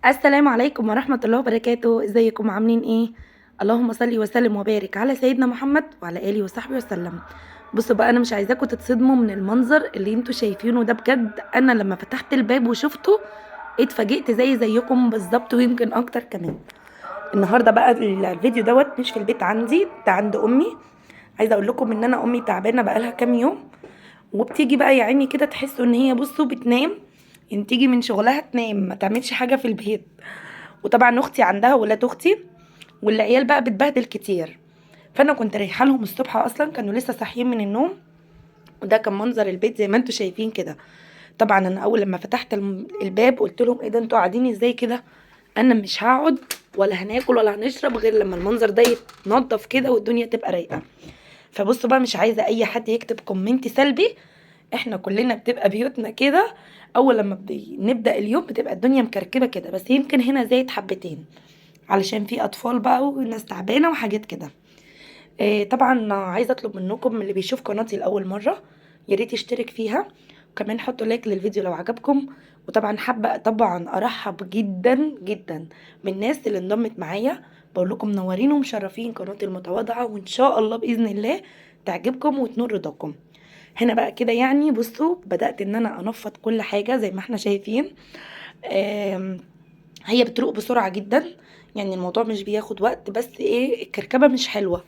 السلام عليكم ورحمة الله وبركاته، ازيكم عاملين ايه؟ اللهم صل وسلم وبارك على سيدنا محمد وعلى آله وصحبه وسلم. بصوا بقى، انا مش عايزاكم تتصدموا من المنظر اللي انتوا شايفينه ده. بجد انا لما فتحت الباب وشفته اتفاجئت زيكم بالظبط ويمكن اكتر كمان. النهارده بقى الفيديو دوت مش في البيت عندي، ده عند امي. عايزه اقول لكم ان انا امي تعبانه بقالها كام يوم، وبتيجي بقى يا عيني كده تحسوا ان هي بصوا بتنام، يعني تيجي من شغلها تنام ما تعملش حاجه في البيت. وطبعا اختي عندها ولاد اختي، والعيال بقى بتبهدل كتير. فانا كنت رايحه لهم الصبح، اصلا كانوا لسه صاحيين من النوم، وده كان منظر البيت زي ما انتوا شايفين كده. طبعا انا اول لما فتحت الباب قلت لهم ايه ده، انتوا قاعدين ازاي كده؟ انا مش هقعد ولا هناكل ولا هنشرب غير لما المنظر ده يتنضف كده والدنيا تبقى رايقه. فبصوا بقى، مش عايزه اي حد يكتب كومنت سلبي. احنا كلنا بتبقى بيوتنا كده، اول لما بنبدا اليوم بتبقى الدنيا مكركبه كده، بس يمكن هنا زايد حبتين علشان في اطفال بقى وناس تعبانه وحاجات كده. طبعا عايزه اطلب منكم اللي بيشوف قناتي لاول مره يا ريت يشترك فيها، وكمان حطوا لايك للفيديو لو عجبكم. وطبعا حابه طبعا ارحب جدا جدا بالناس اللي انضمت معايا. بقول لكم منورين ومشرفين قناتي المتواضعه، وان شاء الله باذن الله تعجبكم وتنور رضاكم. هنا بقى كده يعني بصوا، بدات ان انا انفض كل حاجه زي ما احنا شايفين. آم، هي بتروق بسرعة جدا، يعني الموضوع مش بياخد وقت، بس ايه الكركبة مش حلوة،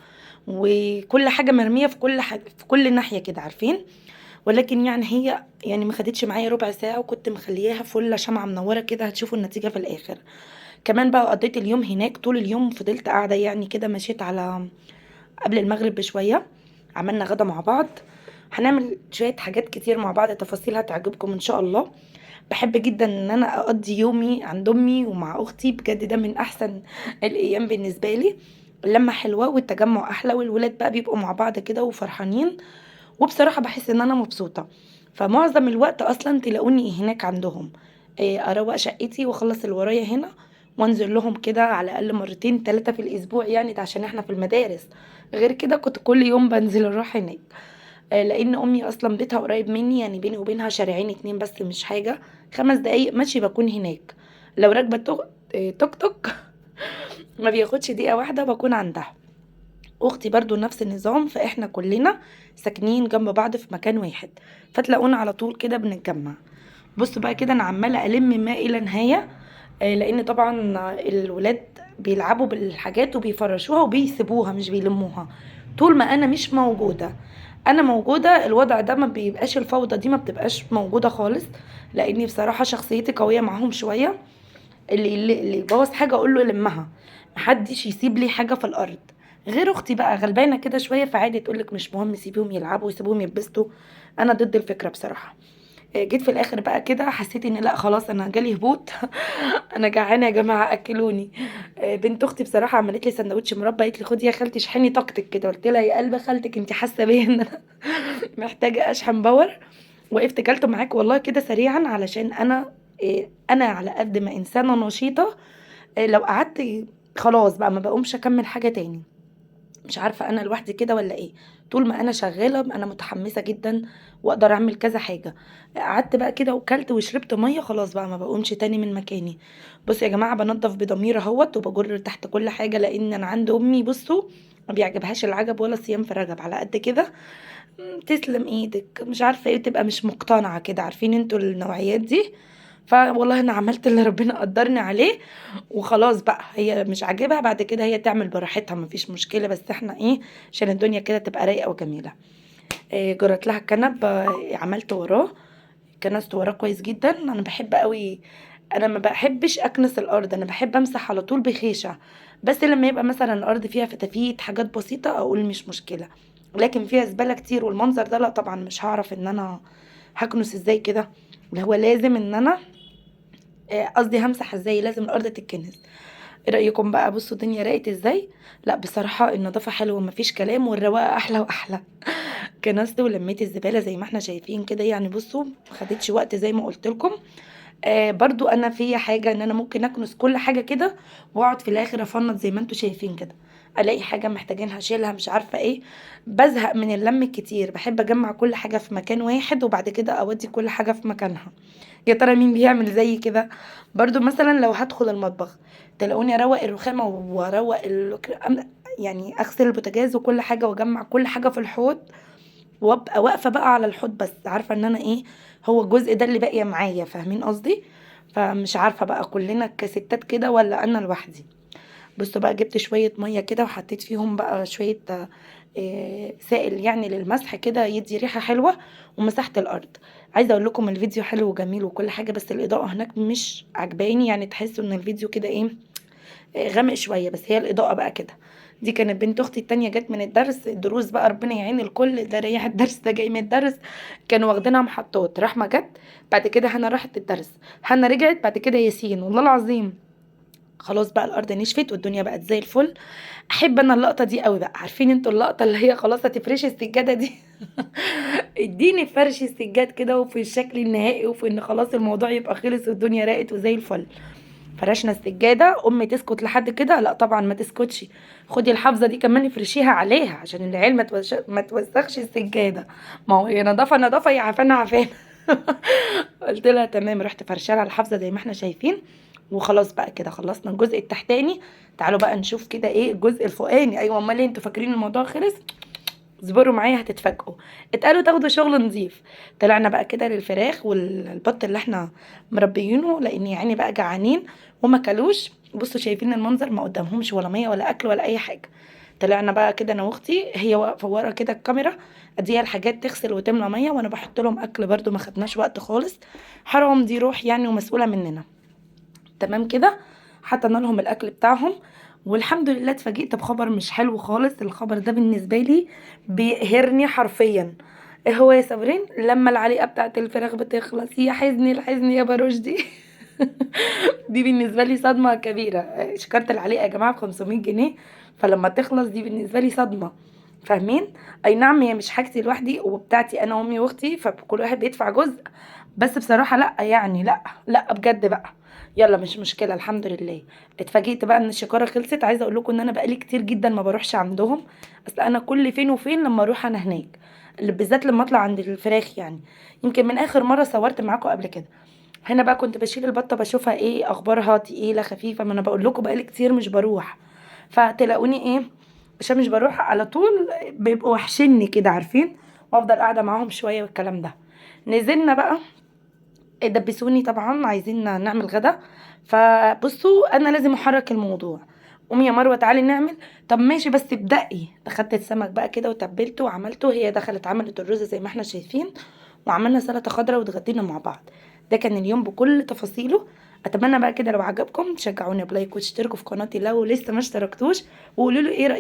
وكل حاجة مرمية في كل حاجة في كل ناحية كده عارفين. ولكن يعني هي يعني ما خدتش معايا ربع ساعة، وكنت مخلياها فلة شمعة منورة كده، هتشوفوا النتيجة في الآخر. كمان بقى قضيت اليوم هناك طول اليوم، فضلت قاعدة يعني كده، مشيت على قبل المغرب بشوية. عملنا غدا مع بعض، هنعمل شوية حاجات كتير مع بعض، تفاصيل هتعجبكم ان شاء الله. بحب جدا ان انا اقضي يومي عند امي ومع اختي، بجد ده من احسن الايام بالنسبة لي. اللمة حلوة والتجمع احلى، والولاد بقى بيبقوا مع بعض كده وفرحانين، وبصراحة بحس ان انا مبسوطة. فمعظم الوقت اصلا تلاقوني هناك عندهم، اروق شقتي واخلص اللي ورايا هنا، وانزل لهم كده على الاقل مرتين ثلاثة في الاسبوع، يعني ده عشان احنا في المدارس. غير كده كنت كل يوم بنزل اروح هناك. لان امي اصلا بيتها قريب مني، يعني بيني وبينها شارعين اتنين بس، مش حاجة. 5 دقايق ماشي بكون هناك. لو راكبة توك توك ما بياخدش دقيقة واحدة بكون عندها. اختي برضو نفس النظام، فاحنا كلنا ساكنين جنب بعض في مكان واحد، فتلاقونا على طول كده بنتجمع. بصوا بقى كده، انا عماله الم ما الى نهايه. لان طبعا الولاد بيلعبوا بالحاجات وبيفرشوها وبيسيبوها مش بيلموها طول ما انا مش موجوده. انا موجوده الوضع ده ما بيبقاش، الفوضى دي ما بتبقاش موجوده خالص، لاني بصراحه شخصيتي قويه معاهم شويه. اللي يبوظ حاجه اقول له لمها، محدش يسيب لي حاجه في الارض. غير اختي بقى غلبانه كده شويه، فعادي تقولك مش مهم، سيبيهم يلعبوا وسيبوهم يتبسطوا. انا ضد الفكره بصراحه. جيت في الاخر بقى كده حسيت ان لا خلاص انا جالي هبوط. انا جعانه يا جماعه اكلوني. بنت اختي بصراحه عملت لي سندوتش مربى، قالت لي خدي يا خالتي اشحني طاقتك كده. قلت لها يا قلب خالتك انت حاسه بيا ان انا محتاجه اشحن باور. وقفت كلته معاك والله كده سريعا، علشان انا على قد ما انسانه نشيطه، لو قعدت خلاص بقى ما بقومش اكمل حاجه تاني. مش عارفة أنا لوحدي كده والّا إيه. طول ما أنا شغّالة أنا متحمّسة جدًا وأقدر أعمل كذا حاجة. قعدت بقى كده وكلت وشربت مَيّة، خلاص بقى ما باقومش تاني من مكاني. بُصّوا يا جماعة، بانضّف بضمير أهوّة وباجُر تحت كل حاجة، لإن أنا عند أمي بُصّوا ما بيعجبهاش العجب ولا الصيام في رجب، على قد كده. تسلم إيدِك، مش عارفة إيه، تبقى مش مقتنعة كده، عارفين أنتم النوعيات دي. فوالله أنا عملت اللي ربنا قدّرني عليه، وخلاص بقى هي مش عاجبها بعد كده هي تعمل براحتها ما فيش مشكلة، بس إحنا إيه، عشان الدنيا كده تبقى رايقة وجميلة. جرّيت لها الكنب، عملت وراه، كنست وراه كويس جدًا. أنا باحب أوي، أنا ما باحبش أكنس الأرض، أنا باحب أمسح على طول بخيشة. بس لمّا يبقى مثلًا الأرض فيها فتافيت حاجات بسيطة أقول مش مشكلة، لكن فيها زبالة كتير والمنظر ده لأ طبعًا مش هاعرف إن أنا هاكنس إزاي كده. اللي هو لازم إن أنا قصدي هامسح إزاي، لازم الأرض تتكنس. إيه رأيكم بقى؟ بصوا الدنيا راقت إزاي. لأ بصراحة النضافة حلوة مفيش كلام، والرواقة أحلى وأحلى. كنست ولميت الزبالة زي ما احنا شايفين كده، يعني بصوا مخدتش وقت زي ما قلت لكم. برضو أنا فيا حاجة إن أنا ممكن أكنس كل حاجة كده، وأقعد في الآخر أفنط زي ما انتوا شايفين كده، ألاقي حاجة محتاجينها أشيلها مش عارفة إيه. بزهق من اللم الكتير، بحب أجمع كل حاجة في مكان واحد وبعد كده أودي كل حاجة في مكانها. يا ترى مين بيعمل زي كده؟ برضو مثلا لو هدخل المطبخ تلاقوني اروق الرخامه واروق يعني اغسل البوتاجاز وكل حاجه واجمع كل حاجه في الحوض، وابقى واقفه بقى على الحوض، بس عارفه ان انا ايه، هو الجزء ده اللي باقيه معايا، فاهمين قصدي؟ فمش عارفه بقى كلنا كستات كده ولا انا لوحدي. بصوا بقى، جبت شويه ميه كده وحطيت فيهم بقى شويه سائل يعني للمسح كده يدي ريحه حلوه، ومسحت الارض. عايزه اقول لكم الفيديو حلو وجميل وكل حاجه، بس الاضاءه هناك مش عجباني، يعني تحسوا ان الفيديو كده ايه، غامق شويه، بس هي الاضاءه بقى كده. دي كانت بنت اختي التانية جت من الدرس، الدروس بقى ربنا يعين الكل، ده ريح الدرس ده جاي من الدرس، كانوا واخدينها محطات. رحمه جت، بعد كده هنا راحت الدرس، هنا رجعت، بعد كده ياسين، والله العظيم خلاص بقى الارض نشفت والدنيا بقت زي الفل. احب انا اللقطه دي قوي بقى، عارفين انتوا اللقطه اللي هي خلاص هتفرشي السجاده دي؟ اديني فرش السجاد كده، وفي الشكل النهائي، وفي ان خلاص الموضوع يبقى خلص والدنيا راقت وزي الفل. فرشنا السجاده، امي تسكت لحد كده؟ لا طبعا ما تسكتش، خدي الحافظه دي كمان افرشيها عليها عشان العيال ما توسخش السجاده، ما هو هي نظافه نظافه، يا عفانه عفانه. قلت لها تمام، رحت فرشاها على الحافظه زي ما احنا شايفين. وخلاص بقى كده خلصنا الجزء التحتاني. تعالوا بقى نشوف كده ايه الجزء الفوقاني. ايوه، امال ايه، انتوا فاكرين الموضوع خلص؟ اصبروا معايا هتتفاجئوا. اتقالوا تاخدوا شغل نظيف. طلعنا بقى كده للفراخ والبط اللي احنا مربيينه، لان يعني بقى جعانين وما كلوش. بصوا شايفين المنظر، ما قدامهمش ولا ميه ولا اكل ولا اي حاجه. طلعنا بقى كده انا واختي، هي واقفه ورا كده الكاميرا، اديها الحاجات تغسل وتملى ميه، وانا بحط لهم اكل برده، ما خدناش وقت خالص. حرام، دي روح يعني ومسؤوله مننا. تمام كده، حطينا لهم الاكل بتاعهم. والحمد لله اتفاجئت بخبر مش حلو خالص، الخبر ده بالنسبه لي بيقهرني حرفيا. ايه هو يا صابرين؟ لما العليقه بتاعت الفراخ بتخلص، يا حزني الحزن يا برشدي. دي بالنسبه لي صدمه كبيره. شكرت العليقه يا جماعه ب 500 جنيه، فلما تخلص دي بالنسبه لي صدمه. فاهمين؟ اي نعم، هي مش حاجتي لوحدي وبتاعتي انا وامي واختي، فكل واحد بيدفع جزء، بس بصراحه لا يعني لا، لا بجد بقى. يلا مش مشكله، الحمد لله. اتفاجئت بقى ان الشكاره خلصت. عايزه اقول لكم ان انا بقالي كتير جدا ما بروحش عندهم، اصل انا كل فين وفين لما اروح انا هناك، اللي بالذات لما اطلع عند الفراخ يعني. يمكن من اخر مره صورت معاكم قبل كده. هنا بقى كنت بشيل البطه بشوفها ايه اخبارها، تقيله خفيفه، ما انا بقول لكم بقالي كتير مش بروح. فتلاقوني ايه، عشان مش بروح على طول بيبقوا وحشني كده، عارفين؟ وافضل قاعده معاهم شويه والكلام ده. نزلنا بقى، دبسوني طبعا عايزين نعمل غدا. فبصوا انا لازم احرك الموضوع. قومي يا مروه تعالي نعمل. طب ماشي بس ابدأي. اخدت السمك بقى كده وتبلته وعملته، هي دخلت عملت الرز زي ما احنا شايفين، وعملنا سلطه خضراء واتغدينا مع بعض. ده كان اليوم بكل تفاصيله. اتمنى بقى كده لو عجبكم تشجعوني بلايك وتشتركوا في قناتي لو لسه ما اشتركتوش، وقولوا لي ايه رأيكم.